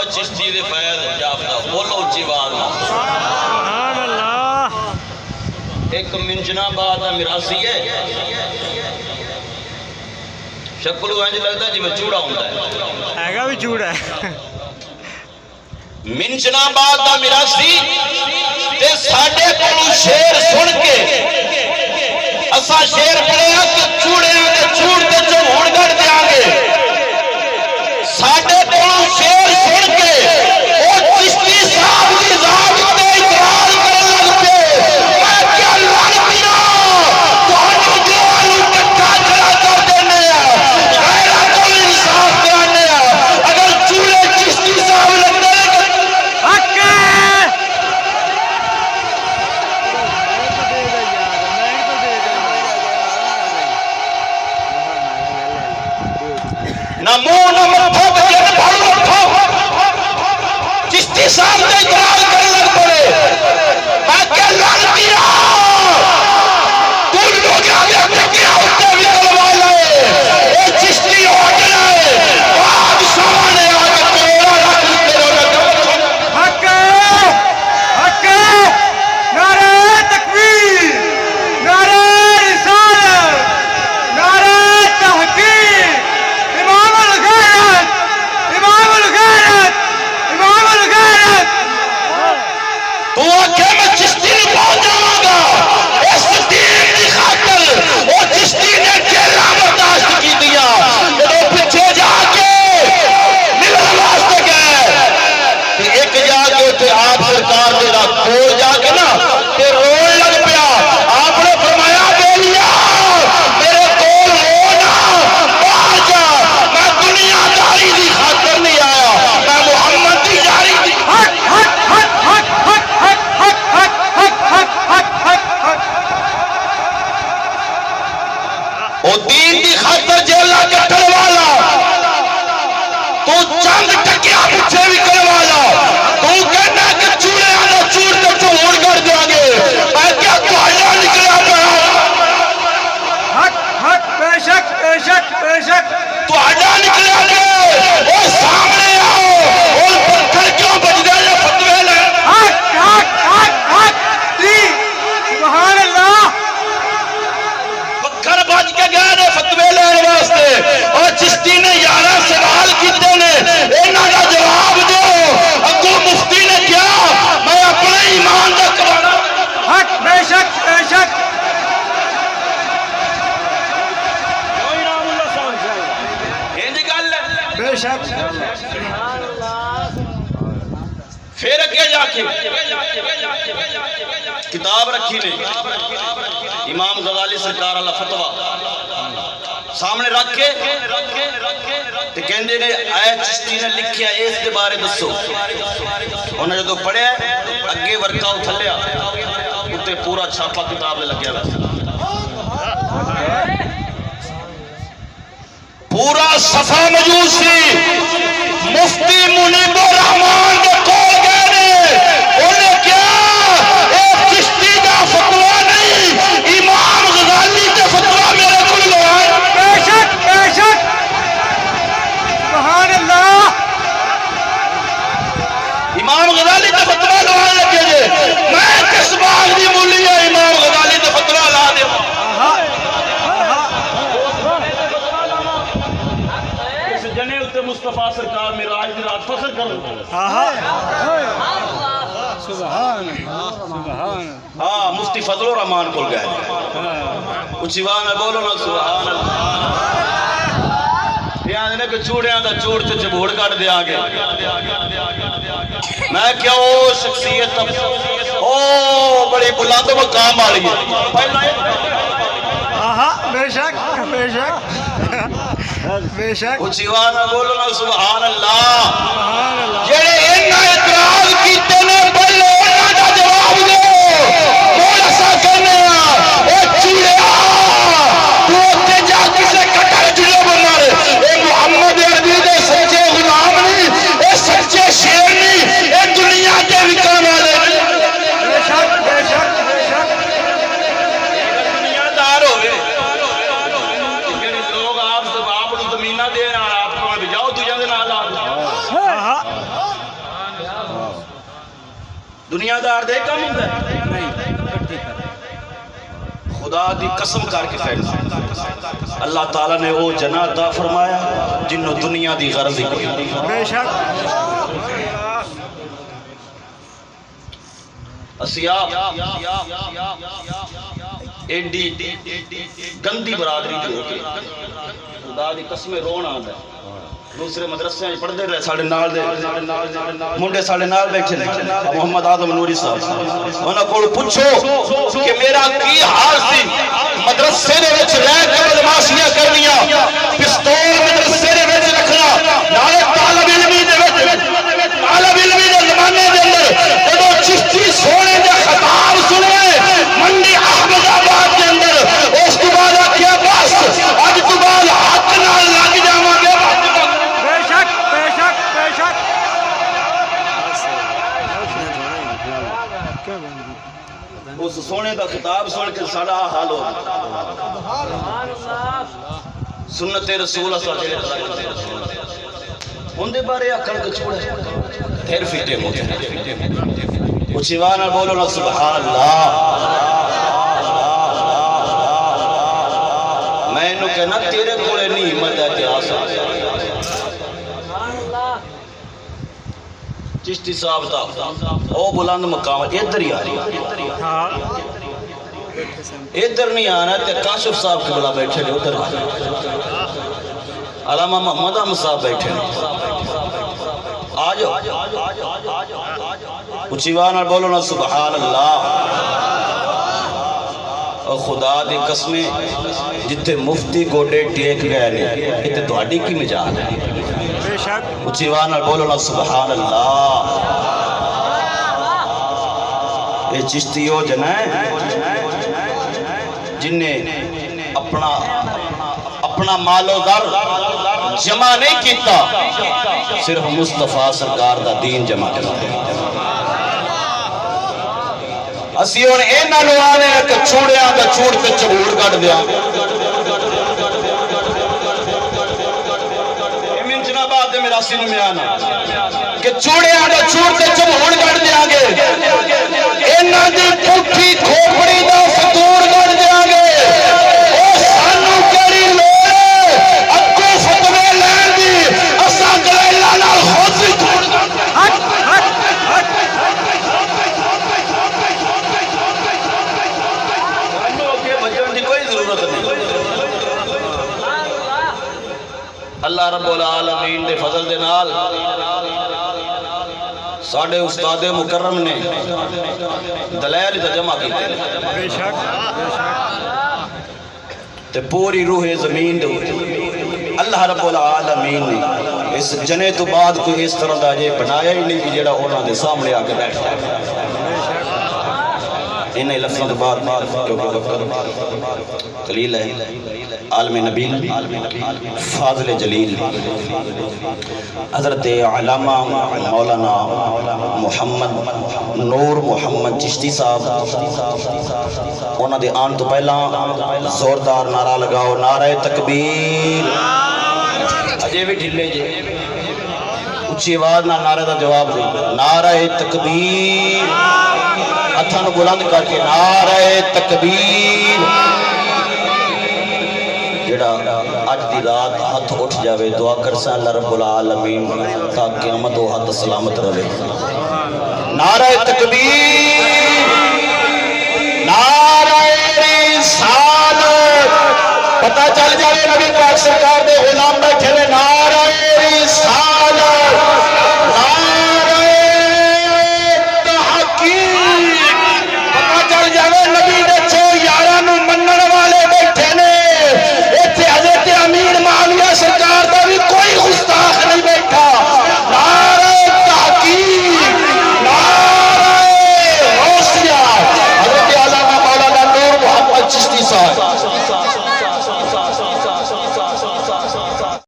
اور چشتی دے فیض یافتہ بولو اچھی بات سبحان اللہ. ایک منجنا بات میراسی ہے شکلو انج لگتا جی میں چوڑا ہوتا ہے ہے گا بھی چوڑا ہے منجنا بات میراسی تے ساڑھے کلو شیر سن کے اسا شیر پڑے کہ چوڑے آگے چوڑ دے جو ہون گھڑ دے آگے ساڑھے کلو شیر سن کے وہ چشتی صاحب کی ذات تے اقرار کرنے لگتے میں کیا لانتی رہا تو ہنو جو آلو کٹھا کھڑا کر دینے ہیں غیرہ کو انصاف کرانے ہیں اگر چوڑے چشتی صاحب لگتے ہیں حق ہے. نہ منہ نہ متھا بجن بھر اٹھو چشتی صاحب نے اقرار کرنے لگ پڑے میں کیا لانتی رہا تو لوگ آگے ٹکیا ہوتے بھی کروا لائے اے چشتی اٹھ لائے بادشاہ نے آگے کوڑا رکھ لیتے ہوئے حق ہے. حق ہے. نعرہ تکبیر. نعرہ رسالت. نعرہ تحقیق. امام الغیرت. امام الغیرت. امام الغیرت. تو آکے میں چشتی نہیں پہنچ جاؤں گا اس دین کی خاطر وہ چشتی نے جیلہ برداشت کی دیا وہ پچھے جا کے ملن واسطے گئے کہ ایک جا کے تھے آپ سرکار دینا کھول جا کے نا کہ روڑ لگ پیا آپ نے فرمایا بیلیا میرے کول ہونا باہر جا میں دنیا داری دی خاطر نہیں آیا میں محمد دی جاری دی حق حق حق حق حق حق حق حق حق حق حق. وہ دین دی خاطر جیلہ کٹھل والا تو چند ٹکیا پچھے بھی کر والا تو کہنا کہ چوڑے آنا چوڑ تے تو ہون کر دیا گے میں کیا تو آیا نکلیا پڑا حق حق. بے شک بے شک بے شک. تو آیا نکلیا گے وہ سامنے آؤ اور پتھر کیوں بج دے یہ فتوے لے حق حق حق حق. جی سبحان اللہ. پتھر بج کے گئے نے فتوے لینے واسطے اور چشتی نے 11 سوال کیتے نے انہاں دا جواب دو اگوں مفتی نے کیا میں اپنے ایمان دا کرانا حق. بے شک بے شک. انج گل ہے بے شک. پھر اگے جا کے کتاب رکھی نے امام غزالی سرکار اللہ فتوہ سامنے رکھ کے تے کہندے نے اے چشتی نے لکھیا اس دے بارے دسو انہاں جدوں پڑھیا اگے ورکا اتھلیا تے پورا چھاپا کتاب دے لگیا ہوا پورا صفحہ موجود سی مفتی منیب الرحمان دے کول گئے نے انہیں کیا ایک چشتی دا فتوہ نہیں امام غزالی دے فتوہ میرے کل لوائے بے شک بے شک. سبحان اللہ. امام غزالی دے فتوہ لوائے لگے جے میں کس باغ دی مولی ہے امام غزالی دے فتوہ لا دے جنے اتے مصطفیٰ سرکار میراج دی رات فخر کر سبحان سبحان. ہاں مفتی فضل الرحمان کھل گئے اچھی بات ہے بولو نا سبحان اللہ یہاں نے کہ چوڑیاں دا چوڑ تے چبوڑ کٹ دے آگے میں کیا او شخصیت او بڑی بلند مقام والی ہے بے شک بے شک بے شک. اچھی بات ہے بولو نا سبحان اللہ سبحان اللہ. جڑے انہاں اعتراض کیتے نے پہلے انہاں دا جواب دو بول اسا کہنے اے چوڑیا تو تے جا کسے کٹر جلو بمر اے محمد عربی دے سچے غلام نہیں اے سچے شیر نہیں اے دنیا کے وکرم والے بے شک بے شک بے شک. دنیا دار ہوئے لوگ آپ زمینہ دے آپ کو بھی جاؤ تجھے دے نال دنیا دار دے کم ہوتا ہے نہیں کٹھی کر خدا دی قسم کر کے خیر اللہ تعالیٰ نے وہ جنہ عطا فرمایا جنہوں دنیا دی غرض ہی کوئی بے شک اسیا ایڈی گندی برادری دی ہو کے خدا دی قسمیں رون آتا ہے دوسرے مدرسے میں پڑھتے رہے ساڑھے نال دے منڈے ساڑھے نال بیٹھے لے محمد آدم نوری صاحب انہوں کو پوچھو کہ میرا کی حال سی مدرسے نے وچ رہ کے بدماشیاں کرنیاں پستول مدرسے نے وچ رکھنا نالے طالب علمی دے وچ طالب علمی دے زمانے دے اندر جدو چشتی سونے دے خطاب سنے منڈی احمد آباد کے اندر اس کے بعد کیا بس اج تو بعد حق نال لگ جاواں گے بے شک بے شک بے شک اس سونے دا خطاب سن کے ساڑا حال ہو سنت رسول ان دے بارے اکڑ کچھوڑے پھر فیٹے موتے اچھی وانا بولو نا سبحان اللہ میں انہوں کہنا تیرے کولے نہیں ہمت ہے کہ آسا چشتی صاحب تھا او بلند مقام ادھر ہی آ رہی ادھر نہیں آنا تے کاشف صاحب کے بلا بیٹھے لے ادھر علامہ محمد احمد صاحب بیٹھے آجو اچھی وانا بولو نا سبحان اللہ اور خدا دی قسمیں جتے مفتی گوڑے ٹیک گئے نے اتنے دوڑی کی مجال ہے اچھی وانا بولو نا سبحان اللہ یہ چشتی ہو جنہیں جن نے اپنا مال و در جمع نہیں کیتا صرف مصطفیٰ سرکار دا دین جمع کرتا ہے اسی ہون اینا لوانے کہ چھوڑے آنگا چھوڑ کے چبوڑ کٹ دیا امین جناب آدھے میرا سنو میں آنا کہ چھوڑے آنگا چھوڑ کے چبوڑ کٹ دیا گے اینا دی پھوٹی کھوپڑی دا فتور کٹ دیا گے او سانو کری لوڑے اکو فتوے لین دی اسا گلے لانا خوزی کھوڑ کٹ اللہ رب العالمین دے فضل دے نال ساڑھے استاد مکرم نے دلائل دا جمع کیتے تے پوری روح زمین دے اللہ رب العالمین نے اس جنے تو بعد کوئی اس طرح دا یہ بنایا ہی نہیں کہ جڑا اونا دے سامنے آکے بیٹھا انہیں لفظوں کے بعد قلیل ہے عالم نبیل فاضل جلیل حضرت علامہ مولانا محمد نور محمد چشتی صاحب انہوں نے آن تو پہلا زوردار نعرہ لگاؤ نعرہ تکبیر اجے بھی ڈھلے جے اچھی آواز نہ نعرہ دا جواب دے نعرہ تکبیر اتھن بلند کر کے نعرہ تکبیر جڑا آج دی رات ہاتھ اٹھ جاوے دعا کر سا اللہ رب العالمین تاکہ قیامت و ہاتھ سلامت رہے نعرہ تکبیر نعرہ رسالت پتہ چل جاوے نبی پاک سرکار